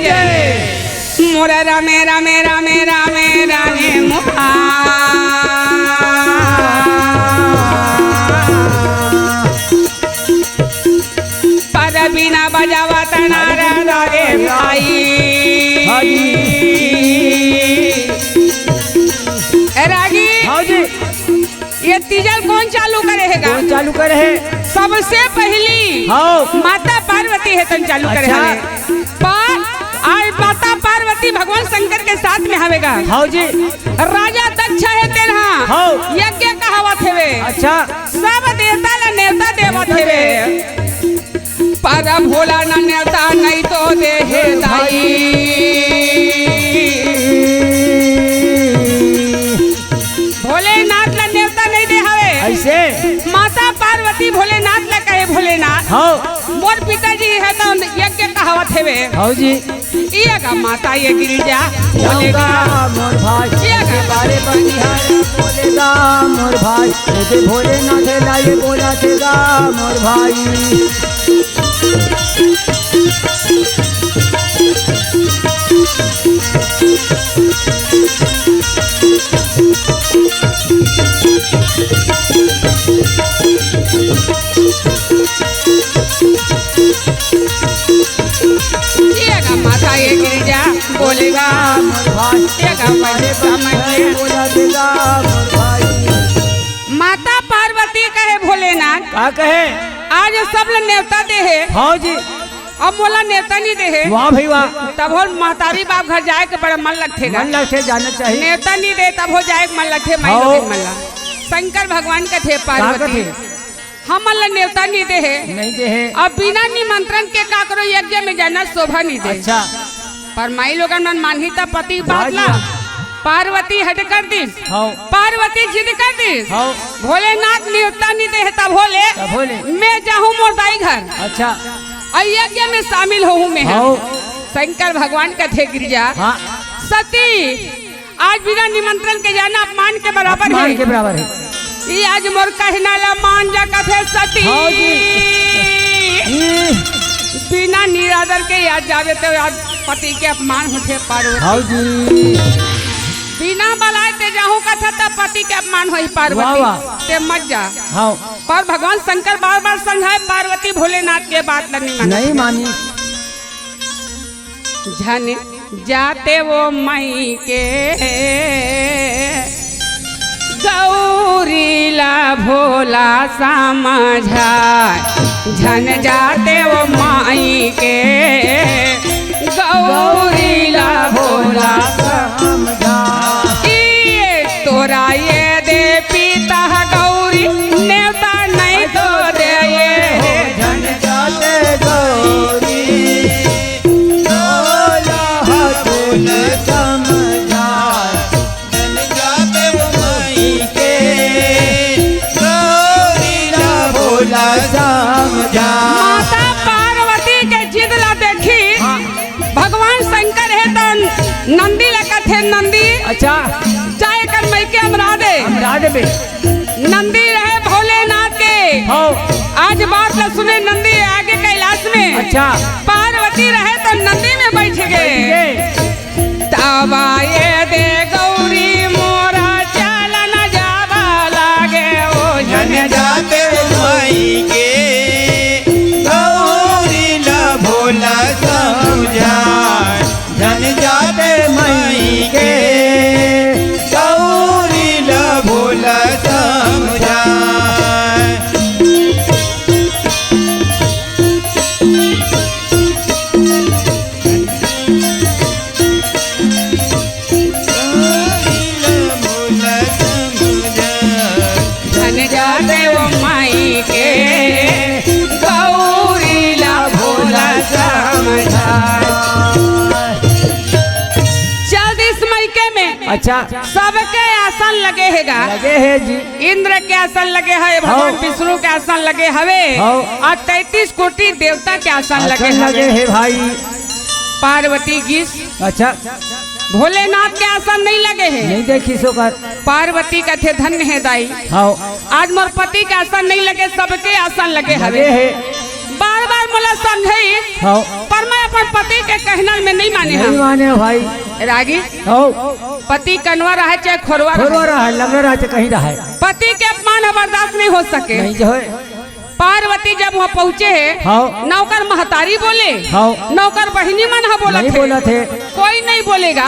जय। मोरा रामे रामे रामे रामे रामे मोहा पर बिना बजावा तनारा रे भाई। रागी हाँ जी। ये तीजल कौन चालू करेगा? कौन चालू करे है? सबसे पहली हाँ माता पार्वती है तन चालू करे अच्छा। हमें। आज माता पार्वती भगवान शंकर के साथ में हवेगा। हाँ जी। राजा दक्ष है तेरा हाँ। यज्ञ कहावत हेवे। अच्छा। सब देवता ला नेवता देवत हेवे पर भोला न नेवता नहीं तो दे हे दाई। भोलेनाथ ला नेवता नहीं दे हवे ऐसे माता पार्वती भोलेनाथ ला कहे भोलेनाथ। हाँ मोर पिताजी है तो यज्ञ कहावत हेवे। हाँ जी। ये का माता ये गिरिजा बोलेगा मोर भाई ये का बारे बनिहार बोलेगा मोर भाई ते भोले ना खेला ये बोला तेगा मोर भाई। माता ये गिरिजा बोलेगा मोर भाई ये का बड़े ब्राह्मण बोला तेगा मोर भाई। माता पार्वती कहे भोलेनाथ का कहे? आज सब लोग नेवता दे है हाँ जी। अब मोला नेवता नहीं दे है। वाह भाई वाह। तब हो मातारी बाप घर जाए के बड़ा मन लगतेगा। मन लगते जाना चाहिए। नेवता नहीं दे तब हो जाए मन लगते मैं हाँ। मन लगा। शंकर भगवान का थे पार्वती हम अल्लाह नेवता नहीं दे है नहीं दे है। अब बिना निमंत्रण के का करो यज्ञ में जाना शोभा नहीं दे। अच्छा। पर माई लोगन मन मानहिता पति बात ला पार्वती हट कर दी। हाँ पार्वती जिद कर दी। हाँ भोलेनाथ नेवता नहीं दे तब भोले तब भोले मैं जाऊँ मोर दाई घर अच्छा और यज्ञ में शामिल हूँ मैं। हाँ शंकर भगवान का थे गिरिजा हाँ सती आज बिना निमंत्रण के जाना अपमान के बराबर मान है। के बराबर है। ये आज मोर कहना ला मान जा कथे सती हाँ जी। बिना निरादर के याद जावे तो आज पति के अपमान होते पार्वती। हाँ जी। बिना बलाए ते जाहू कथा तब पति के अपमान होई पार्वती वाह। ते मत जा। हाँ पर भगवान शंकर बार बार समझाए पार्वती भोलेनाथ के बात नहीं मानी। झन जाते वो मई के गौरीला भोला समझा झन जाते वो माई के गौरीला भोला समझा। ये तोरा ये दे पिता गौरी नेवता नहीं तो दे ये झन जाते गौरी भोला हाथों समझा। झन जाते वो माई के गौरीला भोला समझा। माता पार्वती के जिद ला देखी भगवान शंकर है तो नंदी लगा थे नंदी अच्छा चाहे कर मई के हमरा दे राज में नंदी रहे भोलेनाथ के। हाँ आज बात न सुने नंदी आगे कैलाश में। अच्छा पार्वती रहे तो नंदी में बैठ गए। तबा ये दे गौरी मोरा चल न जावा लागे ओ झन जाते माई के गौरीला भोला समझा। झन जाते माई के गौरीला भोला समझा। धन जाते वो माई के गौरीला भोला समझा। 24 मई के में अच्छा सबके आसन लगे हैगा। लगे है जी। इंद्र के आसन लगे है भगवान हाँ। विष्णु के आसन लगे हवे हाँ। और 33 कोटि देवता के आसन लगे लगे हवे। है भाई। पार्वती की अच्छा भोलेनाथ के आसन नहीं लगे हैं। नहीं देखी सो कर। पार्वती का थे धन्य है दाई हाँ आज मोर पति के आसन नहीं लगे सबके आसन लगे हवे। लगे है। बार बार मोला समझाई हाँ पर मैं अपन पति के कहना में नहीं माने नहीं माने भाई। रागी हाँ पति कनवा रहे चाहे खोरवा रहा लंगड़ा रहा कहीं रहा है, पति के अपमान बर्दाश्त नहीं हो सके। नहीं जो है। पार्वती जब वहाँ पहुँचे हाँ नौकर महतारी बोले हाँ नौकर बहिनी मन बोला नहीं बोला थे, कोई नहीं बोलेगा।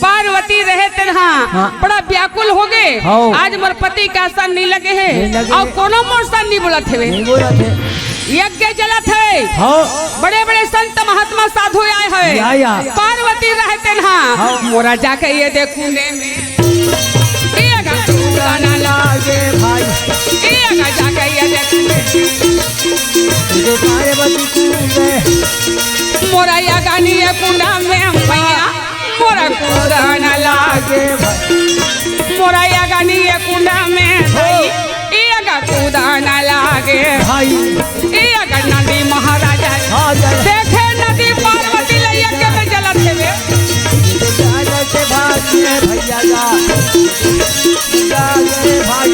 पार्वती रहे तनहा हाँ। बड़ा व्याकुल हो गए। हाँ। आज मोर पति का आसन नहीं लगे है नहीं लगे। और कोनो मोर सन नहीं बोला थे, नहीं बोला थे। यज्ञ जला थे। हाँ बड़े बड़े संत महात्मा साधु आए हैं। पार्वती रहे तनहा हाँ। मोरा जाके ये देखूं में गाना लागे भाई, जाके ये जो पार्वती कूदे मोरा या गानी ये कुंडा में मैया मोरा कुंडा न लागे भाई, मोरा या गानी ये कुंडा में भाई ये गा कुंडा न लागे भाई ये गा नंदी महाराजा हाँ जल देखे नदी पार्वती लैया के में जलत है से भागे भैया जागे भाई।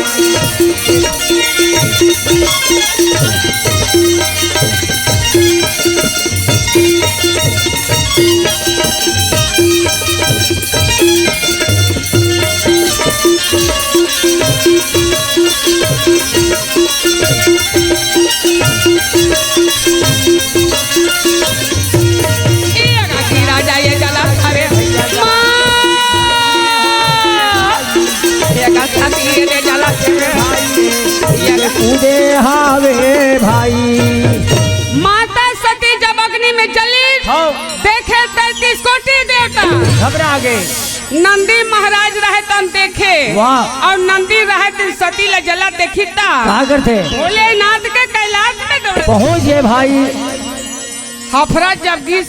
राजा ये जला अरे कूदे हावे भाई। माता सती जब अग्नि में जली देखे 33 कोटि देवता घबरा गए। नंदी महाराज रहे तन देखे वाह। और नंदी रहे तन सती ल जला देखी ता कहाँ करते भोलेनाथ के कैलाश में दौड़े पहुँच गए भाई। हफरा जब गिस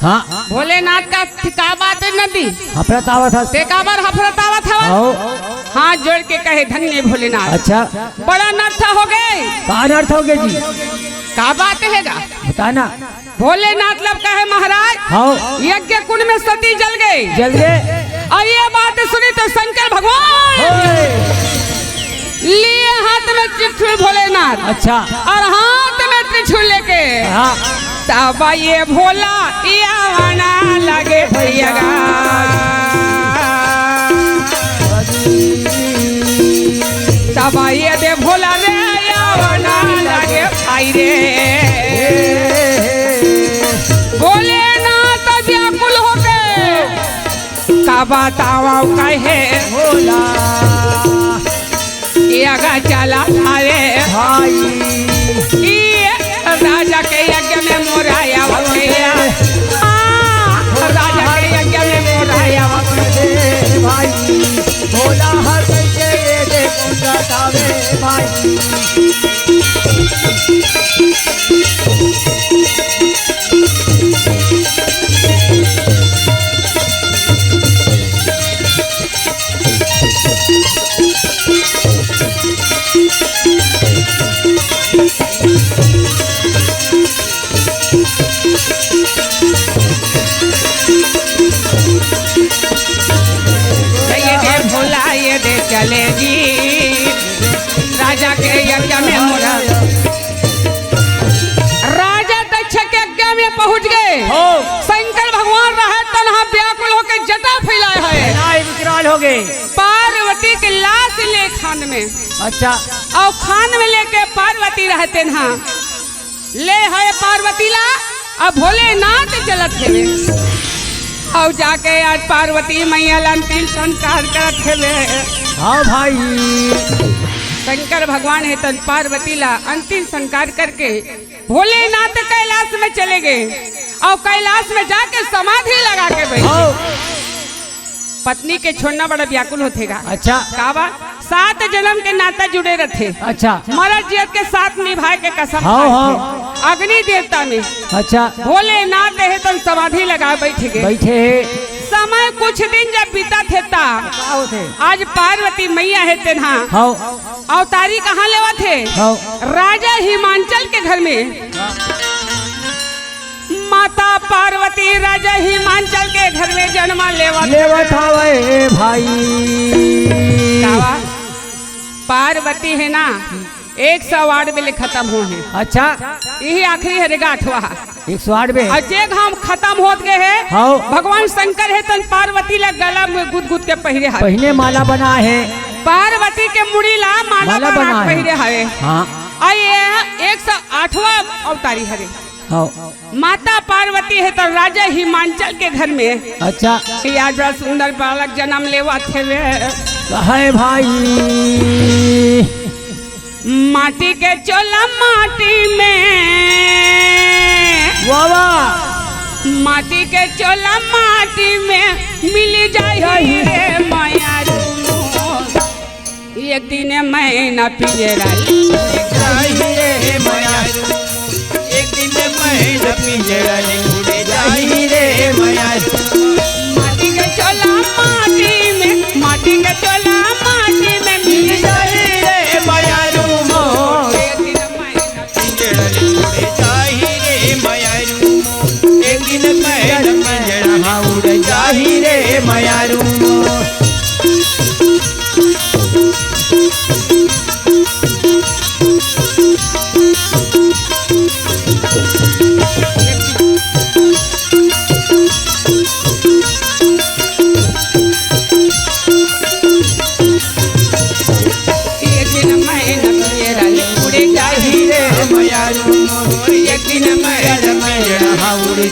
हाँ भोलेनाथ का का बात है नदी हफरत आवत था। तेकाबर हफरत आवत हवा हाथ जोड़ के कहे धन्य भोलेनाथ। अच्छा बड़ा नर्थ हो गए। कहाँ नर्थ हो गए जी, का बात हैगा बताना। भोलेनाथ लब कहे महाराज हाँ यज्ञ कुंड में सती जल गई। जल गए। और ये बात सुनी तो शंकर भगवान लिए हाथ में त्रिशूल भोलेनाथ। अच्छा और हाथ में त्रिशूल लेके हाँ तब ये भोला यावना लगे भैया तब ये दे भोला रे यावना लगे भाई रे। भोलेनाथ व्याकुल हो गए का बतावा कहे भोला यागा चला अरे भाई। राजा के यज्ञ में मोराया भैया राजा के यज्ञ में मोराया भाई। भोला हर कैसे ये देखो बतावे भाई। ये दे भोला ये दे चलेगी राजा के यज्ञ में मोरा। राजा दक्ष के यज्ञ में पहुंच गए। शंकर भगवान रहे तनहा व्याकुल होकर जटा फैलाए है। विकराल हो गए। पार्वती के लाश ले खान में। अच्छा और खान में लेके पार्वती रहते ना ले है पार्वती ला अब भोलेनाथ चलत है और जाके आज पार्वती मैया अंतिम संस्कार करत है। हाँ भाई शंकर भगवान है तन पार्वती ला अंतिम संस्कार करके भोलेनाथ कैलाश में चले गए और कैलाश में जाके समाधि लगा के बैठे। पत्नी के छोड़ना बड़ा व्याकुल होतेगा। अच्छा काबा 7 जन्म के नाता जुड़े रहते। अच्छा मरद जियत के साथ निभाए के कसम हाँ अग्नि देवता में। अच्छा भोलेनाथ है तन समाधि लगा बैठे गए। बैठे समय कुछ दिन जब बीता थे ता आज पार्वती मैया है तेना अवतारी कहाँ लेवा थे राजा हिमांचल के घर में। माता पार्वती राजा हिमांचल के घर में जन्मा लेवा था भाई। पार्वती है ना 108 में खत्म हो है। अच्छा यही आखिरी हरेगा 8वां 108 में और जे हम खत्म होत गए है। हाँ। भगवान शंकर है तन पार्वती ला गला में गुद गुद के पहिरे है। पहिने माला बना है। पार्वती के मुड़ी ला माला बना पहिरे है। हाँ। आये 108वां अवतारी हरे। हाँ। माता पार्वती है तो राजा हिमांचल के घर में। अच्छा आज बड़ा सुंदर बालक जन्म लेवा थे वे। है भाई माटी के चोला माटी में वाह माटी के चोला माटी में मिल जाए रे माया एक दिन मैं न पिंजरा रे माया एक दिन मैं न पिंजरा उड़े जाही रे माया माटी के चोला माटी में माटी के चोला माटी में मिल जाए रे माया एक दिन मैं न पिंजरा उड़े जाही रे माया एक दिन मैं न पिंजरा उड़े जाही रे माया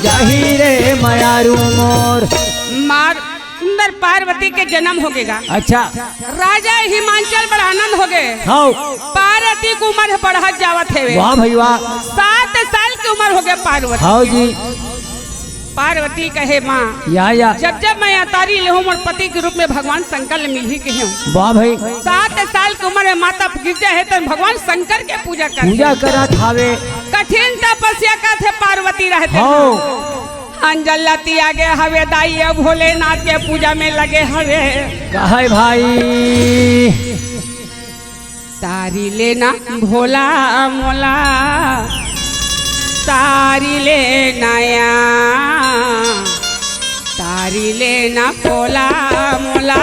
जाही रे मायारू मोर। मार सुंदर पार्वती के जन्म हो गएगा। अच्छा राजा हिमांचल बड़ा आनंद हो गए। हाँ। पार्वती की उम्र बढ़त जावत है। वाह भाई वाह 7 साल की उम्र हो गए पार्वती। हाँ जी। पार्वती कहे माँ या जब जब मैं अवतारी ले हूँ और पति के रूप में भगवान शंकर मिल ही के हूँ। वाह भाई 7 साल की उम्र में माता गिरजा है तो भगवान शंकर के पूजा करत हावे। कठिन तपस्या का थे पार्वती रहते। अंजल लती आगे हवे दाई भोलेनाथ के पूजा में लगे हवे। कहे भाई तारी लेना भोला मोला तारी लेना या तारी लेना भोला मोला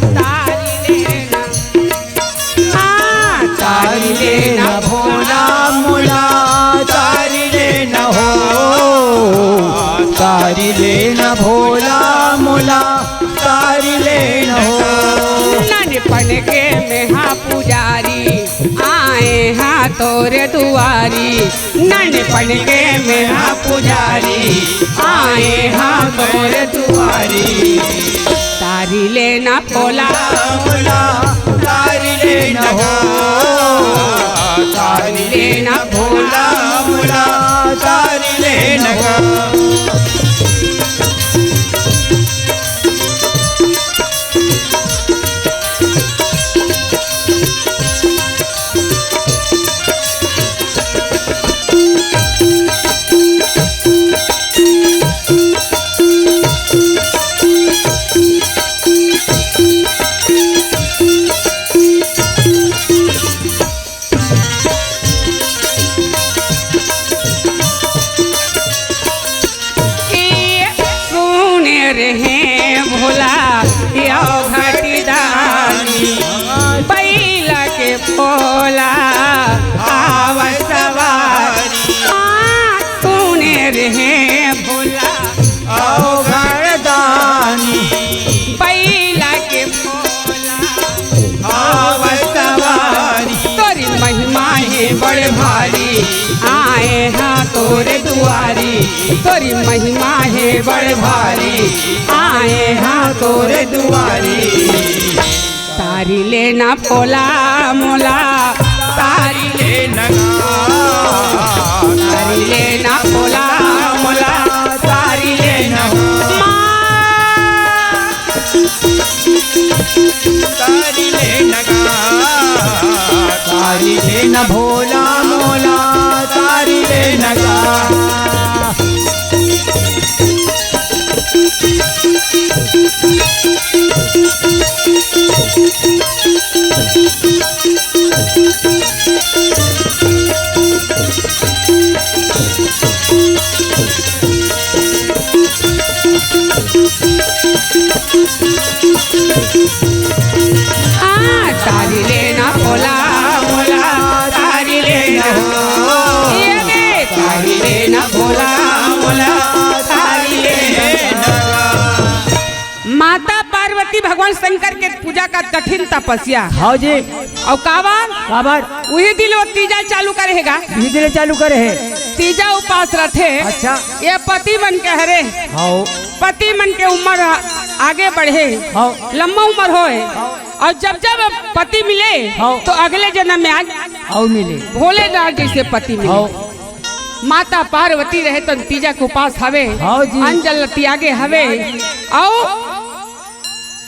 तारी लेना तारी लेना भोला मोला तारी लेना हो तारी लेना भोला मोला तारी लेना हो। ननपन के में हाँ पुजारी आए हाँ तोरे दुआरी। ननपन के में हाँ पुजारी आए हाँ तोरे दुआरी। तारी लेना भोला मोला तारी लेना हो तारी लेना भोला मोला तारी लेना रहे भोला यो घटीदानी बैला के भोला आवा सवारी। सुने रहे भोला आओ घरदानी बैला के भोला आवा सवारी। तोरी महिमा है बड़े भारी आए हाँ तोरे दुआरी। तोरी महिमा है बड़े भारी आए हाँ तोरे दुआरी। तारी लेना भोला मोला तारी लेना तारी लेना भोला मोला तारी लेना तारी लेना तारी लेना भोला मोला तारी लेना तारी लेना भोला मोला बोला थारी नगा। माता पार्वती भगवान शंकर के पूजा का कठिन तपस्या हाँ जी और काबर काबर वही दिल वो तीजा चालू करेगा धीरे चालू करे है तीजा उपास रथे। अच्छा ये पति मन के हरे हाँ पति मन के उम्र आगे बढ़े हाँ लंबा उम्र होए और जब जब पति मिले हाँ। तो अगले जन्म में आज और मिले भोलेनाथ जैसे पति मिले। हाँ माता पार्वती रहे तो तीजा के उपास हवे हाँ जी। अंजल त्यागे हवे और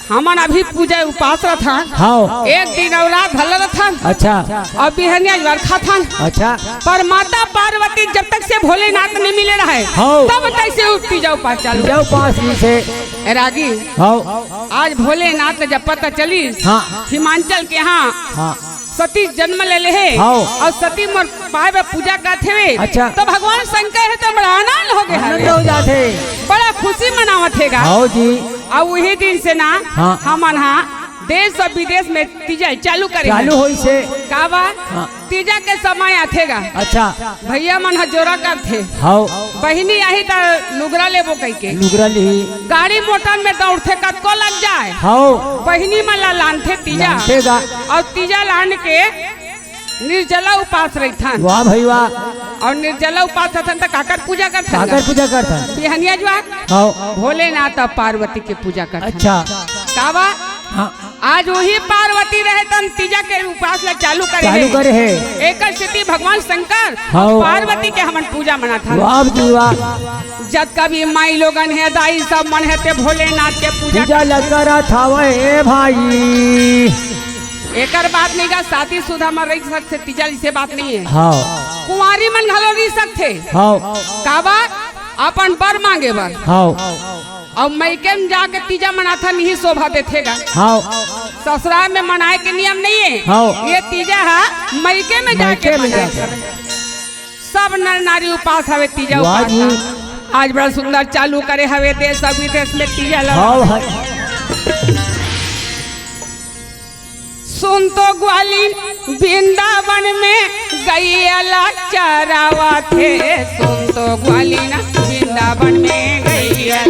हमन अभी पूजा उपास रथा हाँ एक दिन और रात भल रथा अच्छा और बिहनिया बरखा था अच्छा पर माता पार्वती जब तक से भोलेनाथ नहीं मिले रहे हाँ। तब तक से तीजा उपास चालू जाओ पास में से रागी हाँ आज भोलेनाथ जब पता चली हाँ। हिमाचल के यहाँ हाँ सती जन्म ले ले है हाँ। और सती मोर पाए में पूजा करते हुए अच्छा। तो भगवान शंकर है तो बड़ा आनंद हो गया आनंद है हो जाते बड़ा खुशी मनावत हैगा हाँ जी और वही दिन से ना हाँ। हमन देश और विदेश में तीजा चालू करे चालू हो से का बा हाँ। तीजा के समय आथेगा अच्छा भैया मन जोरा करते हाँ बहिनी आई तो लुगरा लेबो कई के लुगरा ली गाड़ी मोटर में दौड़ते कतको लग जाए हाँ बहिनी मन ला लानथे तीजा लानथेगा। और तीजा लान के निर्जला उपास रही था वाह भाई वाह और निर्जला उपास रहता तो काकर पूजा करता काकर पूजा करता बिहनिया जुआ हाँ भोलेनाथ और पार्वती के पूजा करता अच्छा कावा हाँ आज वही पार्वती रहे तन तीजा के उपास ला चालू करे है एक स्थिति भगवान शंकर हाँ। और पार्वती के हमन पूजा मना था वाह जी वाह जब कभी माई लोगन है दाई सब मन है ते भोलेनाथ के पूजा पूजा लगा था वह भाई एकर बात नहीं का शादी शुदा में रह सकते तीजा से बात नहीं है हाँ कुंवारी मन घलो रह सकते हाँ काबा अपन बर मांगे बर हाँ और मैके में जाके तीजा मनाथा नहीं शोभा देखेगा हाँ ससुराल में मनाए के नियम नहीं है हाँ। ये तीजा है मैके में जाके मैके में मनाए जाके। सब नर नारी उपास हवे तीजा वाह उपास जी। का। आज बड़ा सुंदर चालू करे हवे देश और विदेश में तीजा लगा हाँ भाई सुन तो ग्वालिन वृंदावन में गैया चरावा थे सुन तो ग्वालिन वृंदावन में गैया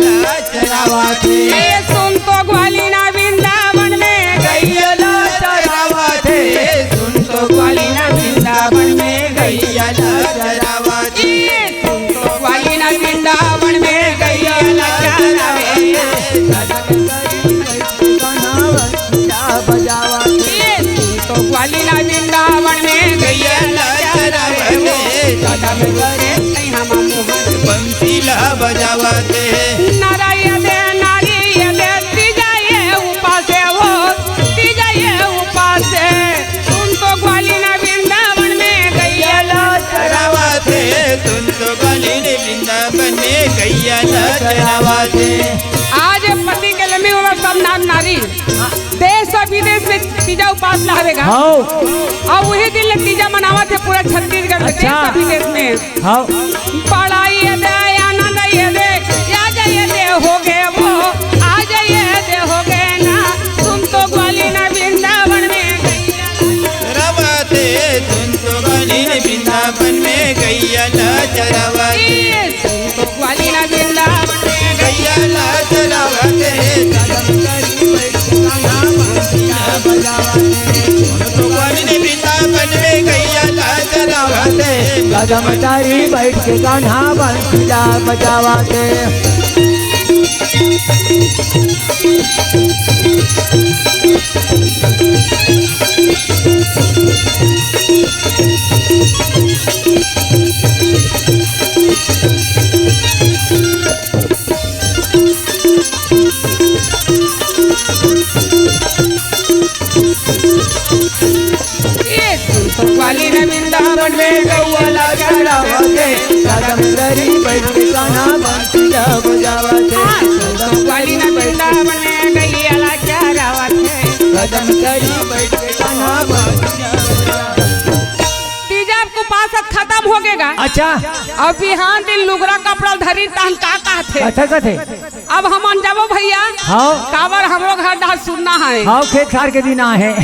चरावा थे सुन तो ग्वालिन वृंदावन में गैया चरावा थे सुन तो ग्वालिन वृंदावन में गैया चरावा थे सुन तो ग्वालिन वृंदावन में गैया चरावे बजावा तो ग्वालिन वृंदावन में गैया चरावे कदम करे नहीं हम मोहन बंसीला बजावते नारायण दे नारियल दे तीजा ये उपास हो तीजा ये उपास सुन तो ग्वालिन वृंदावन में गैया चरावते सुन तो ग्वालिन वृंदावन में गैया चरावते। आज पति के लंबी उम्र सब नार नारी देश और विदेश में तीजा उपास लहरेगा हाँ और वही दिन तीजा मनावत है पूरा छत्तीसगढ़ में अच्छा। देश और विदेश में हाँ बड़ा ये दे आनंद ये दे या जाइए दे हो गए वो आ जाइए दे हो गए ना तुम तो ग्वालिन वृंदावन में गैया चरावते सुन तो ग्वालिन वृंदावन में गैया चरावते तुम तो ग्वालिन वृंदावन में गैया चरावते तो ग्वालिन वृंदावन में गैया चरावते कदम तारी बैठ के कान्हा बंसीला बजावाते तुम तो ग्वालिन वृंदावन में गैया चढ़ावाते कदम तारी बैठ के कान्हा बंसीला बजावाते तुम तो ग्वालिन वृंदावन में गैया चरावत कदम तारी बैठ के कान्हा बंसीला तीजा को पास खत्म हो गएगा अच्छा अब बिहान दिन लुगरा कपड़ा धरी तहन का कहते कथे कथे अब हम जाबो भैया हाँ कावर हमरो घर डाल सुनना है हाँ खेत खार के दिन है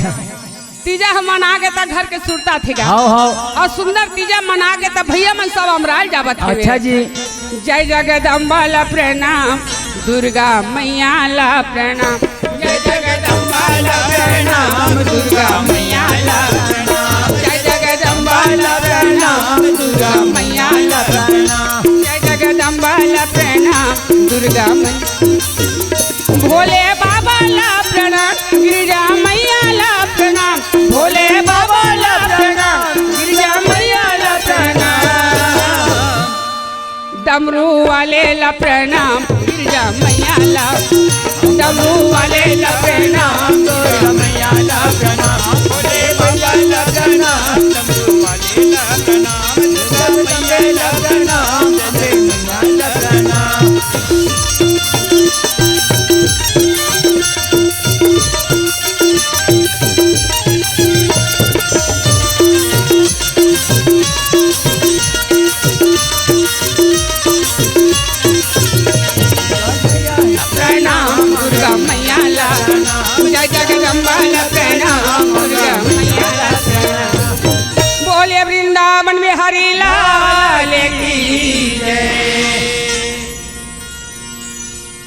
तीजा हम मना के तक घर के सुरता थे हाओ हाओ और सुंदर तीजा मना के तब भैया मन सब अमराल जावत हवे। अच्छा जी जय जगदम्बा ला प्रणाम, दुर्गा मैया ला प्रणाम। जय जगदम्बा ला प्रणाम, दुर्गा मैया ला प्रणाम। जय जगदम्बा ला प्रणाम, दुर्गा मैया ला प्रणाम। जय जगदम्बा ला प्रणाम, दुर्गा मैया। भोले बाबा ला प्रणाम, गिरिजा मैया ला प्रणाम। भोले बाबा ला प्रणाम, गिरिजा मैया ला प्रणाम। डमरू वाले ला प्रणाम, गिरिजा मैया ला। डमरू वाले ला प्रणाम, दुर्गा मैया ला प्रणाम। भोले बाबा ला प्रणाम, डमरू वाले ला प्रणाम, दुर्गा मैया ला प्रणाम, जय मैया ला प्रणाम। प्रणाम दुर्गा मैया ला। जय जगदम्बा ला प्रणाम, दुर्गा मैया ला प्रणाम। बोले वृंदावन बिहारी लाल की जय।